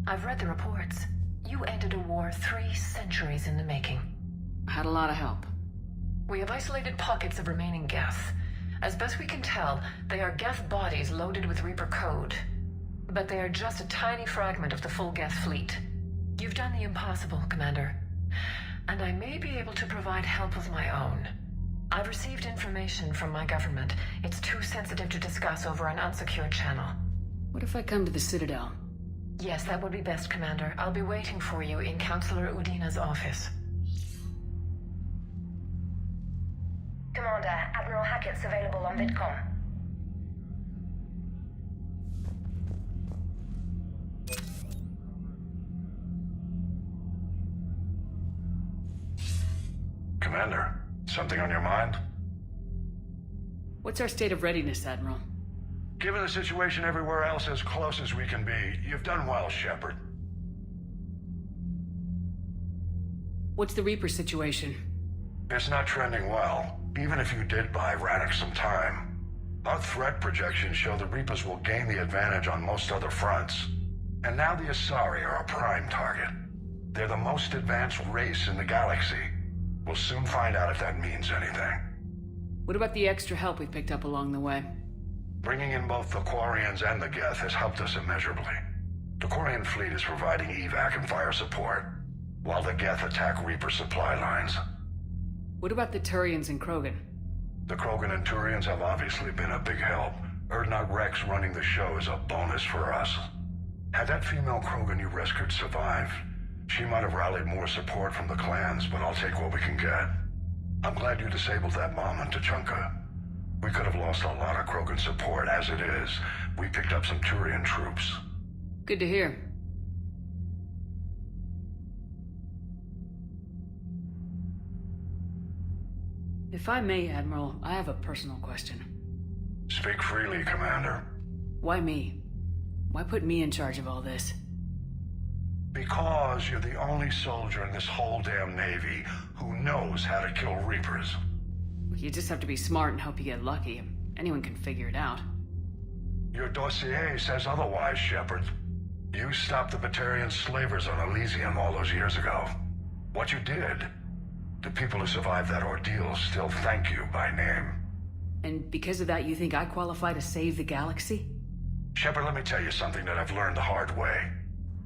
I've read the reports. You ended a war 3 centuries in the making. I had a lot of help. We have isolated pockets of remaining Geth. As best we can tell, they are Geth bodies loaded with Reaper code. But they are just a tiny fragment of the full Geth fleet. You've done the impossible, Commander. And I may be able to provide help of my own. I've received information from my government. It's too sensitive to discuss over an unsecured channel. What if I come to the Citadel? Yes, that would be best, Commander. I'll be waiting for you in Councillor Udina's office. Commander, Admiral Hackett's available on VidCom. Commander, something on your mind? What's our state of readiness, Admiral? Given the situation everywhere else as close as we can be, you've done well, Shepard. What's the Reaper situation? It's not trending well, even if you did buy Radix some time. Our threat projections show the Reapers will gain the advantage on most other fronts. And now the Asari are a prime target. They're the most advanced race in the galaxy. We'll soon find out if that means anything. What about the extra help we picked up along the way? Bringing in both the Quarians and the Geth has helped us immeasurably. The Quarian fleet is providing evac and fire support, while the Geth attack Reaper supply lines. What about the Turians and Krogan? The Krogan and Turians have obviously been a big help. Erdnot Rex running the show is a bonus for us. Had that female Krogan you rescued survived, she might have rallied more support from the clans, but I'll take what we can get. I'm glad you disabled that bomb in Tuchanka. We could have lost a lot of Krogan support as it is. We picked up some Turian troops. Good to hear. If I may, Admiral, I have a personal question. Speak freely, Commander. Why me? Why put me in charge of all this? Because you're the only soldier in this whole damn Navy who knows how to kill Reapers. You just have to be smart and hope you get lucky. Anyone can figure it out. Your dossier says otherwise, Shepard. You stopped the Batarian slavers on Elysium all those years ago. What you did, the people who survived that ordeal still thank you by name. And because of that, you think I qualify to save the galaxy? Shepard, let me tell you something that I've learned the hard way.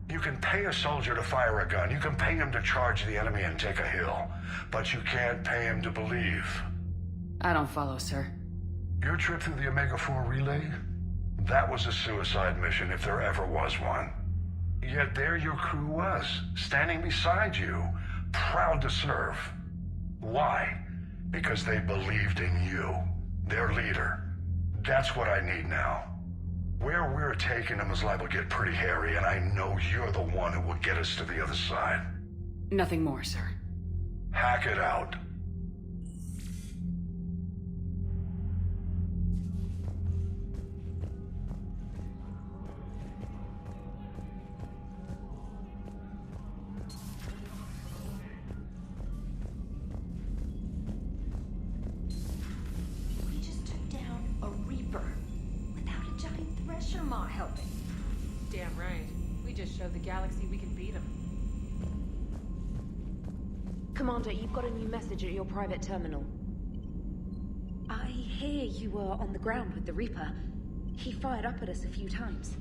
You can pay a soldier to fire a gun, you can pay him to charge the enemy and take a hill, but you can't pay him to believe. I don't follow, sir. Your trip through the Omega-4 relay? That was a suicide mission if there ever was one. Yet there your crew was, standing beside you, proud to serve. Why? Because they believed in you, their leader. That's what I need now. Where we're taking them is liable to get pretty hairy, and I know you're the one who will get us to the other side. Nothing more, sir. Hack it out. We just took down a Reaper without a giant thresher maw helping. Damn right. We just showed the galaxy we can beat them. Commander, you've got a new message at your private terminal. I hear you were on the ground with the Reaper. He fired up at us a few times.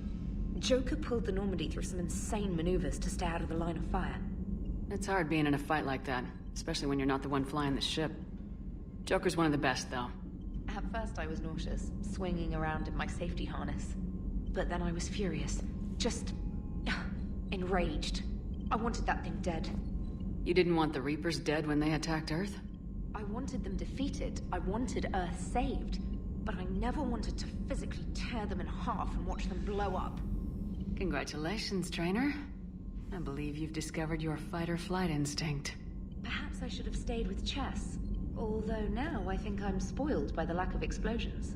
Joker pulled the Normandy through some insane maneuvers to stay out of the line of fire. It's hard being in a fight like that, especially when you're not the one flying the ship. Joker's one of the best, though. At first I was nauseous, swinging around in my safety harness. But then I was furious. Just... enraged. I wanted that thing dead. You didn't want the Reapers dead when they attacked Earth? I wanted them defeated. I wanted Earth saved. But I never wanted to physically tear them in half and watch them blow up. Congratulations, trainer. I believe you've discovered your fight-or-flight instinct. Perhaps I should have stayed with chess. Although now I think I'm spoiled by the lack of explosions.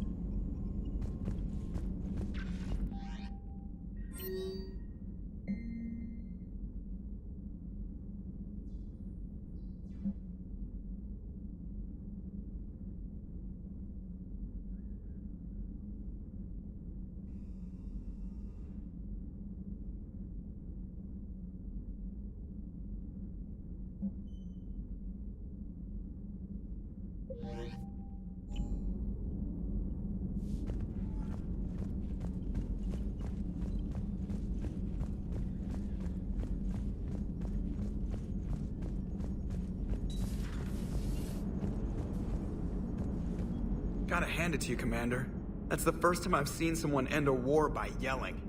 Gotta hand it to you, Commander. That's the first time I've seen someone end a war by yelling.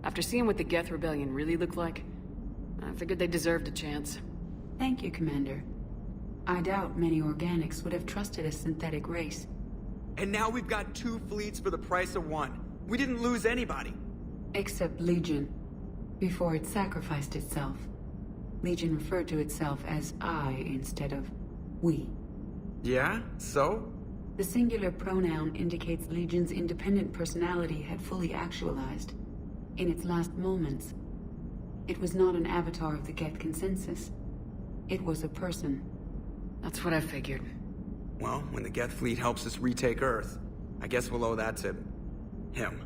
After seeing what the Geth Rebellion really looked like, I figured they deserved a chance. Thank you, Commander. I doubt many organics would have trusted a synthetic race. And now we've got 2 fleets for the price of 1. We didn't lose anybody. Except Legion. Before it sacrificed itself. Legion referred to itself as I instead of we. Yeah? So? The singular pronoun indicates Legion's independent personality had fully actualized. In its last moments, it was not an avatar of the Geth consensus. It was a person. That's what I figured. Well, when the Geth fleet helps us retake Earth, I guess we'll owe that to him.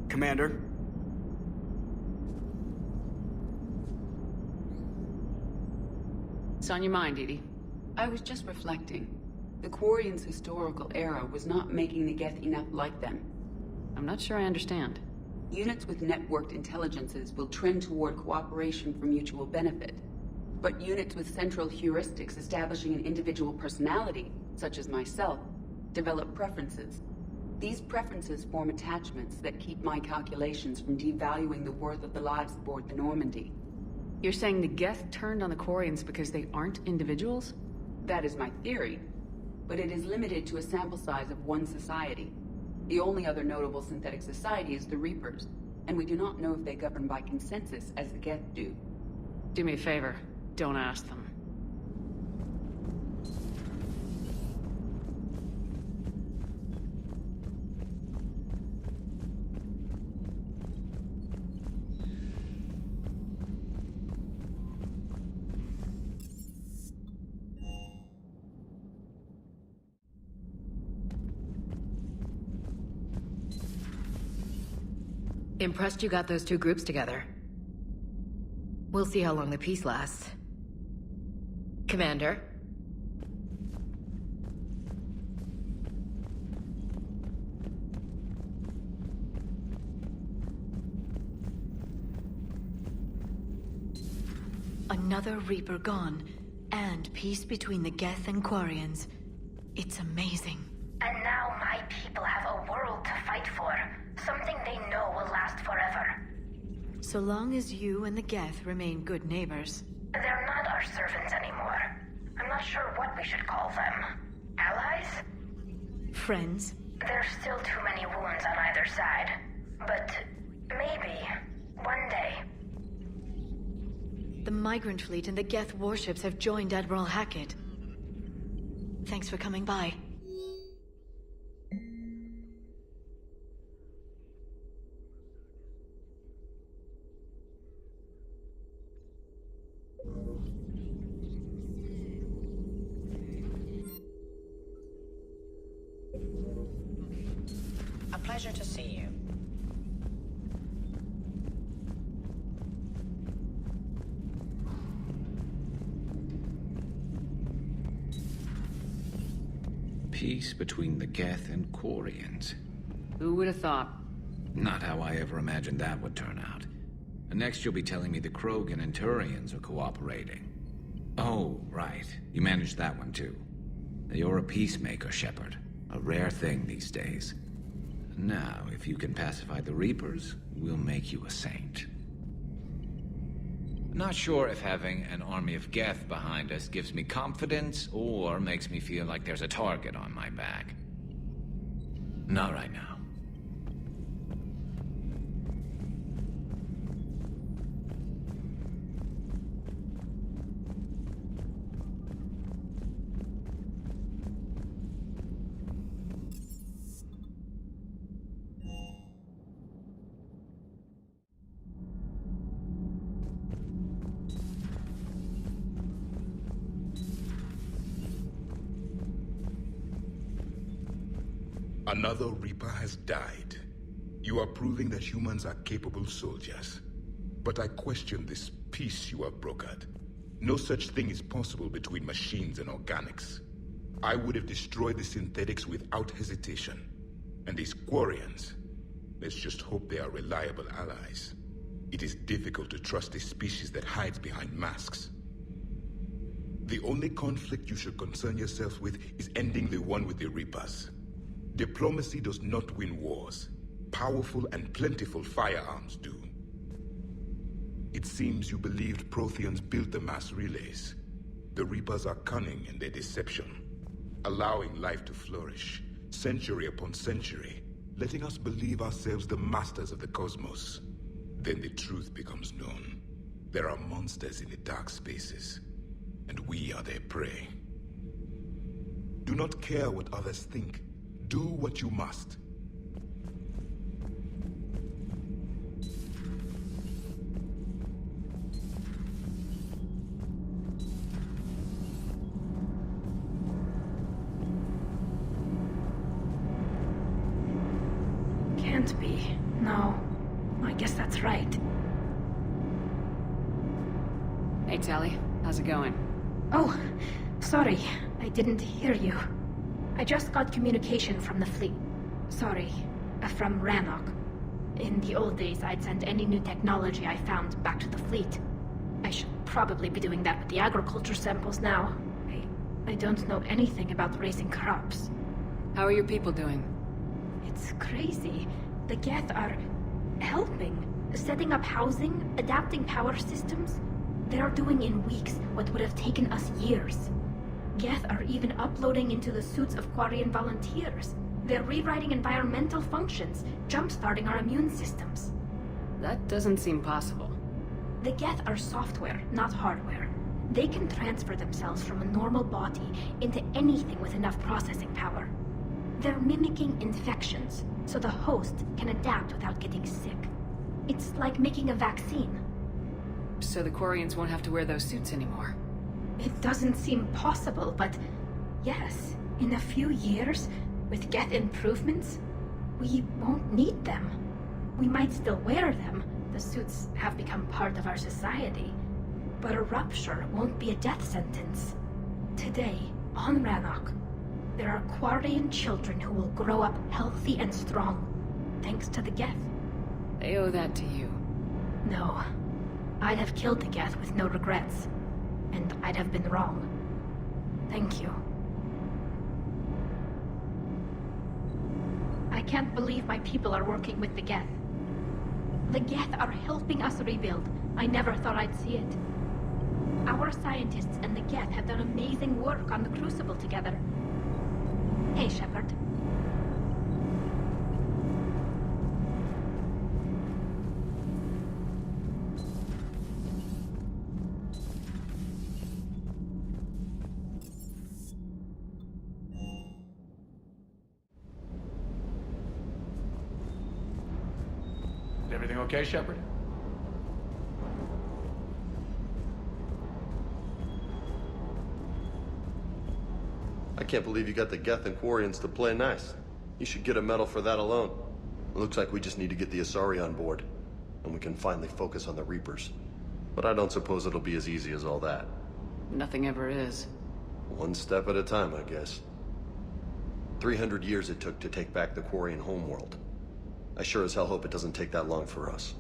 Commander? It's on your mind, Edie. I was just reflecting. The Quarians' historical era was not making the Geth enough like them. I'm not sure I understand. Units with networked intelligences will trend toward cooperation for mutual benefit. But units with central heuristics establishing an individual personality, such as myself, develop preferences. These preferences form attachments that keep my calculations from devaluing the worth of the lives aboard the Normandy. You're saying the Geth turned on the Quarians because they aren't individuals? That is my theory, but it is limited to a sample size of one society. The only other notable synthetic society is the Reapers, and we do not know if they govern by consensus as the Geth do. Do me a favor. Don't ask them. Impressed you got those 2 groups together. We'll see how long the peace lasts. Commander? Another Reaper gone, and peace between the Geth and Quarians. It's amazing. And now my people have a world to fight for. Something they know will last forever. So long as you and the Geth remain good neighbors. They're not our servants anymore. I'm not sure what we should call them. Allies? Friends? There's still too many wounds on either side. But maybe, one day. The Migrant Fleet and the Geth warships have joined Admiral Hackett. Thanks for coming by. A pleasure to see you. Peace between the Geth and Quarians. Who would have thought? Not how I ever imagined that would turn out. And next you'll be telling me the Krogan and Turians are cooperating. Oh, right. You managed that one too. You're a peacemaker, Shepard. A rare thing these days. Now, if you can pacify the Reapers, we'll make you a saint. Not sure if having an army of Geth behind us gives me confidence or makes me feel like there's a target on my back. Not right now. Another Reaper has died. You are proving that humans are capable soldiers. But I question this peace you have brokered. No such thing is possible between machines and organics. I would have destroyed the synthetics without hesitation. And these Quarians, let's just hope they are reliable allies. It is difficult to trust a species that hides behind masks. The only conflict you should concern yourself with is ending the one with the Reapers. Diplomacy does not win wars. Powerful and plentiful firearms do. It seems you believed Protheans built the mass relays. The Reapers are cunning in their deception, allowing life to flourish, century upon century, letting us believe ourselves the masters of the cosmos. Then the truth becomes known. There are monsters in the dark spaces, and we are their prey. Do not care what others think. Do what you must. Can't be. No. I guess that's right. Hey, Tally. How's it going? Oh, sorry. I didn't hear you. I just got communication from the fleet. Sorry. From Rannoch. In the old days, I'd send any new technology I found back to the fleet. I should probably be doing that with the agriculture samples now. I don't know anything about raising crops. How are your people doing? It's crazy. The Geth are helping. Setting up housing, adapting power systems. They are doing in weeks what would have taken us years. Geth are even uploading into the suits of Quarian volunteers. They're rewriting environmental functions, jump-starting our immune systems. That doesn't seem possible. The Geth are software, not hardware. They can transfer themselves from a normal body into anything with enough processing power. They're mimicking infections, so the host can adapt without getting sick. It's like making a vaccine. So the Quarians won't have to wear those suits anymore? It doesn't seem possible, but yes, in a few years, with Geth improvements, we won't need them. We might still wear them. The suits have become part of our society. But a rupture won't be a death sentence. Today, on Rannoch, there are Quarian children who will grow up healthy and strong, thanks to the Geth. They owe that to you. No. I'd have killed the Geth with no regrets. And I'd have been wrong. Thank you. I can't believe my people are working with the Geth. The Geth are helping us rebuild. I never thought I'd see it. Our scientists and the Geth have done amazing work on the Crucible together. Hey, Shepard. Everything okay, Shepard? I can't believe you got the Geth and Quarians to play nice. You should get a medal for that alone. It looks like we just need to get the Asari on board, and we can finally focus on the Reapers. But I don't suppose it'll be as easy as all that. Nothing ever is. One step at a time, I guess. 300 years it took to take back the Quarian Homeworld. I sure as hell hope it doesn't take that long for us.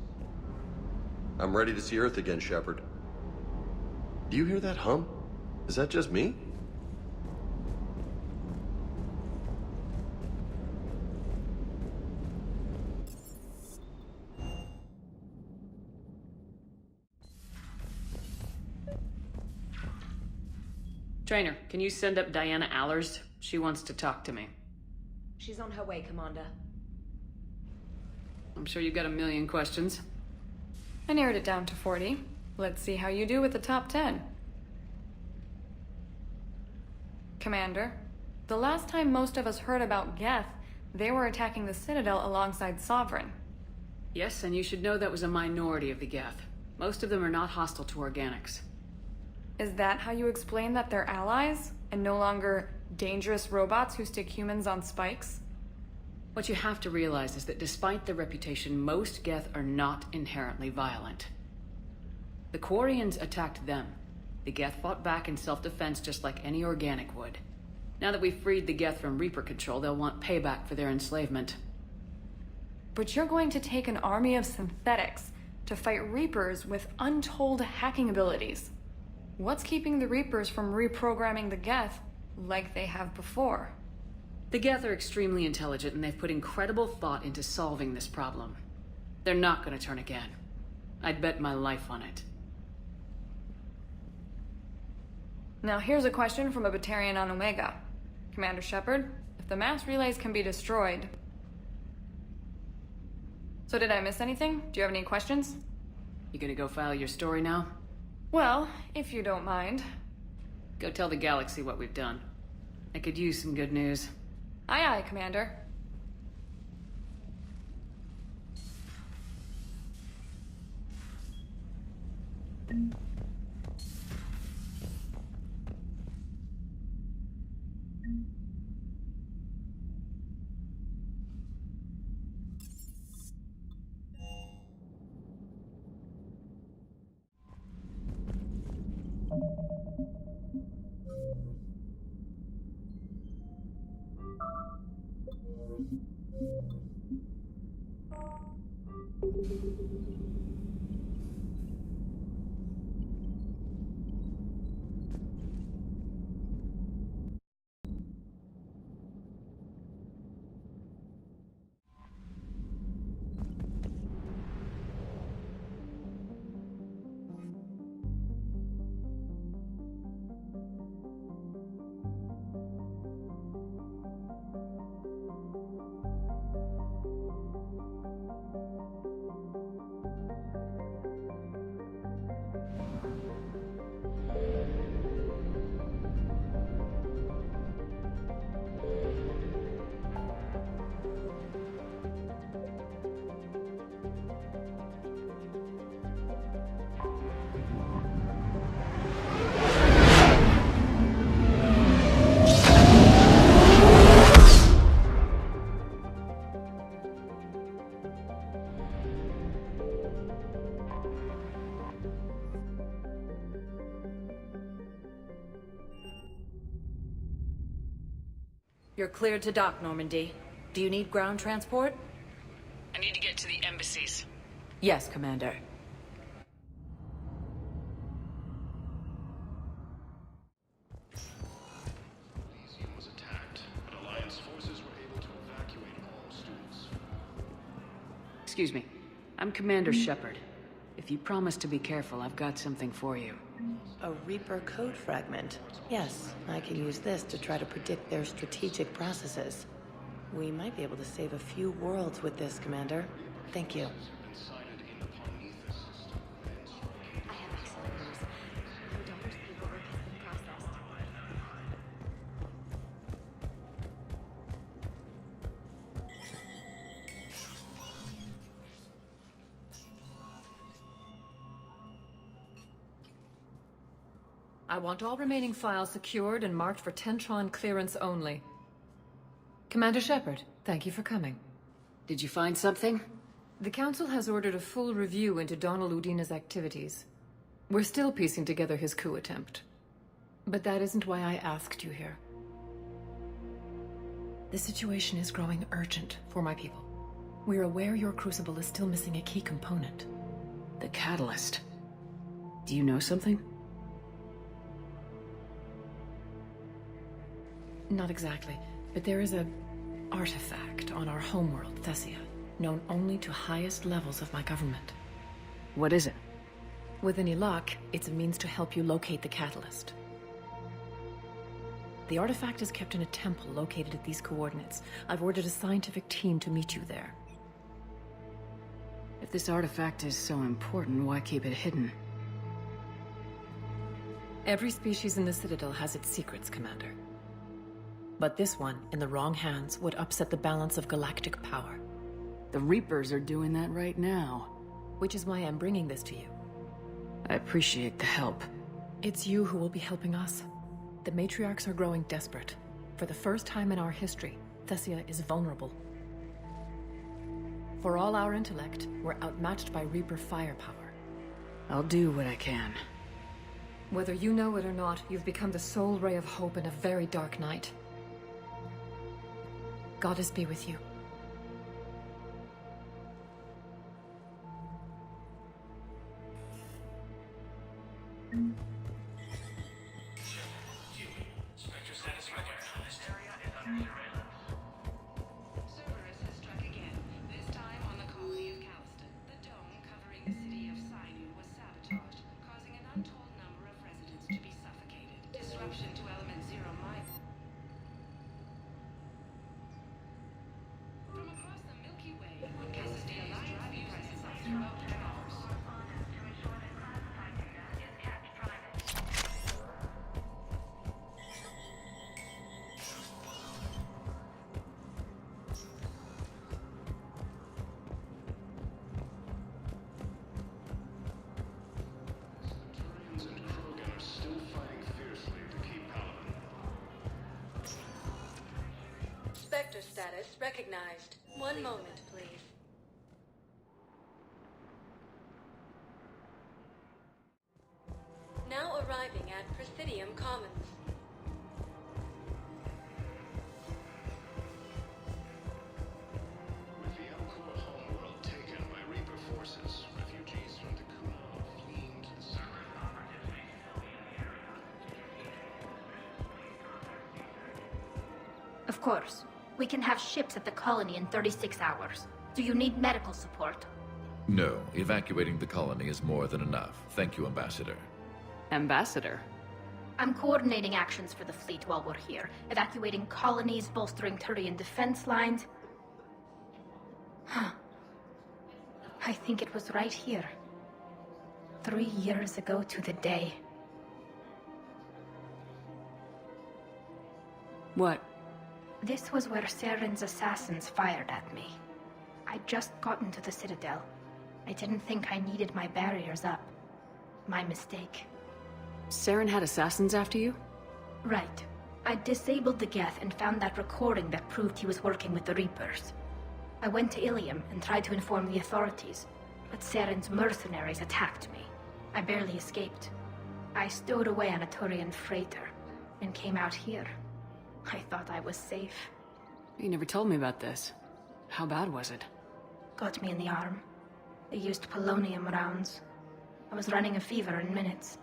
I'm ready to see Earth again, Shepard. Do you hear that hum? Is that just me? Trainer, can you send up Diana Allers? She wants to talk to me. She's on her way, Commander. I'm sure you've got a million questions. I narrowed it down to 40. Let's see how you do with the top 10. Commander, the last time most of us heard about Geth, they were attacking the Citadel alongside Sovereign. Yes, and you should know that was a minority of the Geth. Most of them are not hostile to organics. Is that how you explain that they're allies, and no longer dangerous robots who stick humans on spikes? What you have to realize is that despite their reputation, most Geth are not inherently violent. The Quarians attacked them. The Geth fought back in self-defense just like any organic would. Now that we've freed the Geth from Reaper control, they'll want payback for their enslavement. But you're going to take an army of synthetics to fight Reapers with untold hacking abilities. What's keeping the Reapers from reprogramming the Geth like they have before? The Geth are extremely intelligent, and they've put incredible thought into solving this problem. They're not gonna turn again. I'd bet my life on it. Now here's a question from a Batarian on Omega. Commander Shepard, if the mass relays can be destroyed... So did I miss anything? Do you have any questions? You gonna go file your story now? Well, if you don't mind. Go tell the galaxy what we've done. I could use some good news. Aye aye, Commander. You're cleared to dock, Normandy. Do you need ground transport? I need to get to the embassies. Yes, Commander. Elysium was attacked, but Alliance forces were able to evacuate all students. Excuse me. I'm Commander Shepard. If you promise to be careful, I've got something for you. A Reaper code fragment. Yes, I can use this to try to predict their strategic processes. We might be able to save a few worlds with this, Commander. Thank you. I want all remaining files secured and marked for Tentron clearance only. Commander Shepard, thank you for coming. Did you find something? The Council has ordered a full review into Donald Udina's activities. We're still piecing together his coup attempt. But that isn't why I asked you here. The situation is growing urgent for my people. We're aware your crucible is still missing a key component. The catalyst. Do you know something? Not exactly, but there is an artifact on our homeworld, Thessia, known only to highest levels of my government. What is it? With any luck, it's a means to help you locate the catalyst. The artifact is kept in a temple located at these coordinates. I've ordered a scientific team to meet you there. If this artifact is so important, why keep it hidden? Every species in the Citadel has its secrets, Commander. But this one, in the wrong hands, would upset the balance of galactic power. The Reapers are doing that right now. Which is why I'm bringing this to you. I appreciate the help. It's you who will be helping us. The matriarchs are growing desperate. For the first time in our history, Thessia is vulnerable. For all our intellect, we're outmatched by Reaper firepower. I'll do what I can. Whether you know it or not, you've become the sole ray of hope in a very dark night. Goddess be with you. status recognized. One moment, please. Now arriving at Presidium Commons. With the Alcoa Homeworld taken by Reaper forces, refugees from the Kuno are fleeing to the south. Of course. We can have ships at the colony in 36 hours. Do you need medical support? No, evacuating the colony is more than enough. Thank you, Ambassador. Ambassador? I'm coordinating actions for the fleet while we're here. Evacuating colonies, bolstering Turian defense lines. I think it was right here. 3 years ago to the day. What? This was where Saren's assassins fired at me. I'd just gotten to the Citadel. I didn't think I needed my barriers up. My mistake. Saren had assassins after you? Right. I disabled the Geth and found that recording that proved he was working with the Reapers. I went to Ilium and tried to inform the authorities, but Saren's mercenaries attacked me. I barely escaped. I stowed away on a Turian freighter and came out here. I thought I was safe. You never told me about this. How bad was it? Got me in the arm. They used polonium rounds. I was running a fever in minutes.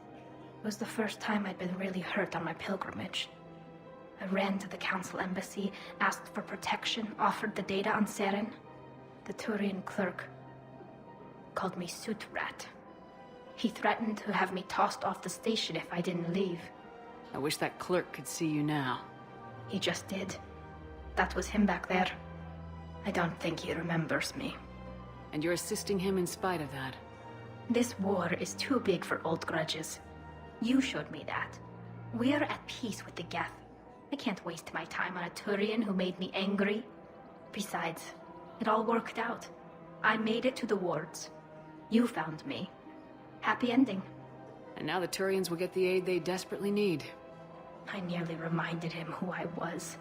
It was the first time I'd been really hurt on my pilgrimage. I ran to the Council Embassy, asked for protection, offered the data on Saren. The Turian clerk called me Soot Rat. He threatened to have me tossed off the station if I didn't leave. I wish that clerk could see you now. He just did. That was him back there. I don't think he remembers me. And you're assisting him in spite of that. This war is too big for old grudges. You showed me that. We're at peace with the Geth. I can't waste my time on a Turian who made me angry. Besides, it all worked out. I made it to the wards. You found me. Happy ending. And now the Turians will get the aid they desperately need. I nearly reminded him who I was.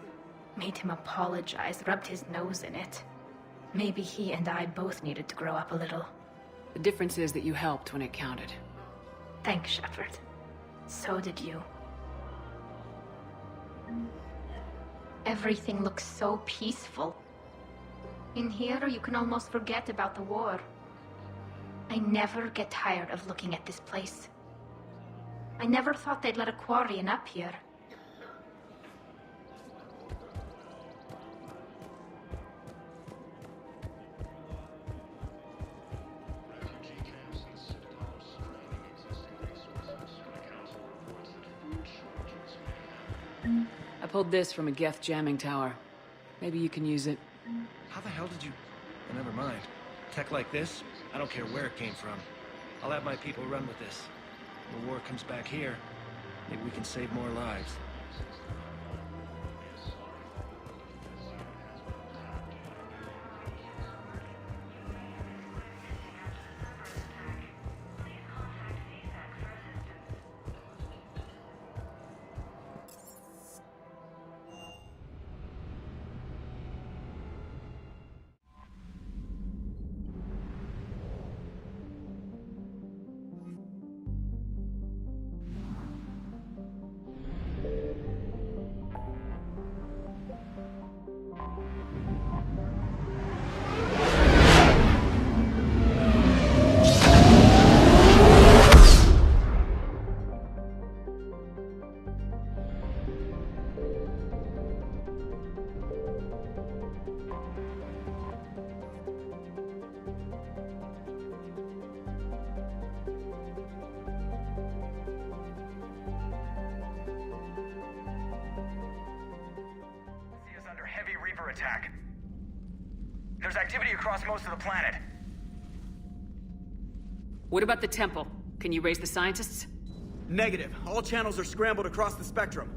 Made him apologize, rubbed his nose in it. Maybe he and I both needed to grow up a little. The difference is that you helped when it counted. Thanks, Shepard. So did you. Everything looks so peaceful. In here, you can almost forget about the war. I never get tired of looking at this place. I never thought they'd let a Quarian up here. I pulled this from a Geth jamming tower. Maybe you can use it. How the hell did you... Oh, never mind. Tech like this, I don't care where it came from. I'll have my people run with this. When the war comes back here, maybe we can save more lives. Attack. There's activity across most of the planet. What about the temple? Can you raise the scientists? Negative. All channels are scrambled across the spectrum.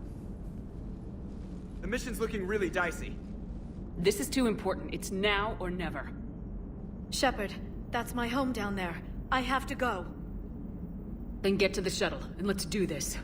The mission's looking really dicey. This is too important. It's now or never. Shepard, that's my home down there. I have to go. Then get to the shuttle, and let's do this.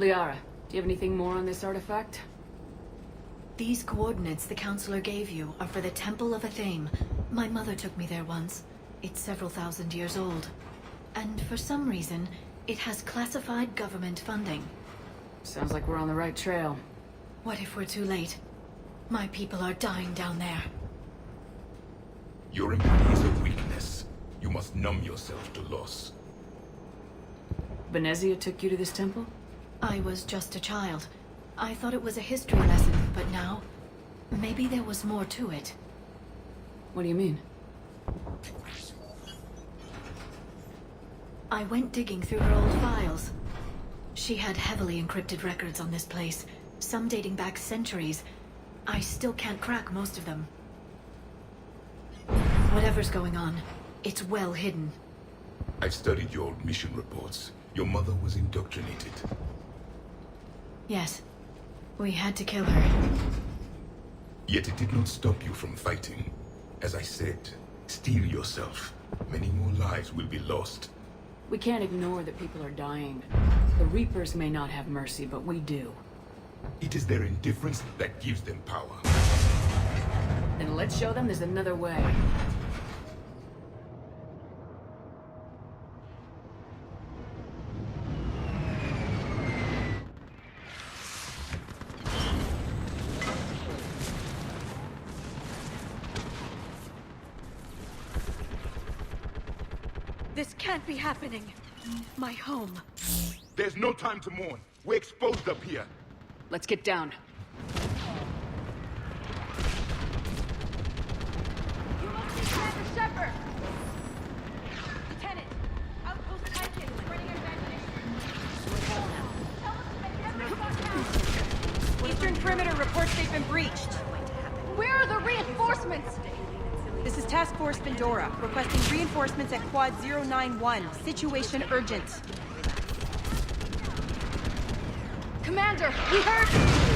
Liara, do you have anything more on this artifact? These coordinates the Counselor gave you are for the Temple of Athame. My mother took me there once. It's several thousand years old. And for some reason, it has classified government funding. Sounds like we're on the right trail. What if we're too late? My people are dying down there. Your embody is a weakness. You must numb yourself to loss. Benezia took you to this temple? I was just a child. I thought it was a history lesson, but now... maybe there was more to it. What do you mean? I went digging through her old files. She had heavily encrypted records on this place, some dating back centuries. I still can't crack most of them. Whatever's going on, it's well hidden. I've studied your old mission reports. Your mother was indoctrinated. Yes. We had to kill her. Yet it did not stop you from fighting. As I said, steel yourself. Many more lives will be lost. We can't ignore that people are dying. The Reapers may not have mercy, but we do. It is their indifference that gives them power. Then let's show them there's another way. This can't be happening. My home. There's no time to mourn. We're exposed up here. Let's get down. You must be Commander Shepard! Lieutenant, Outpost Titan is running out of ammunition. Eastern perimeter reports they've been breached. Where are the reinforcements? This is Task Force Pandora, requesting reinforcements at Quad 091. Situation urgent. Commander, we heard...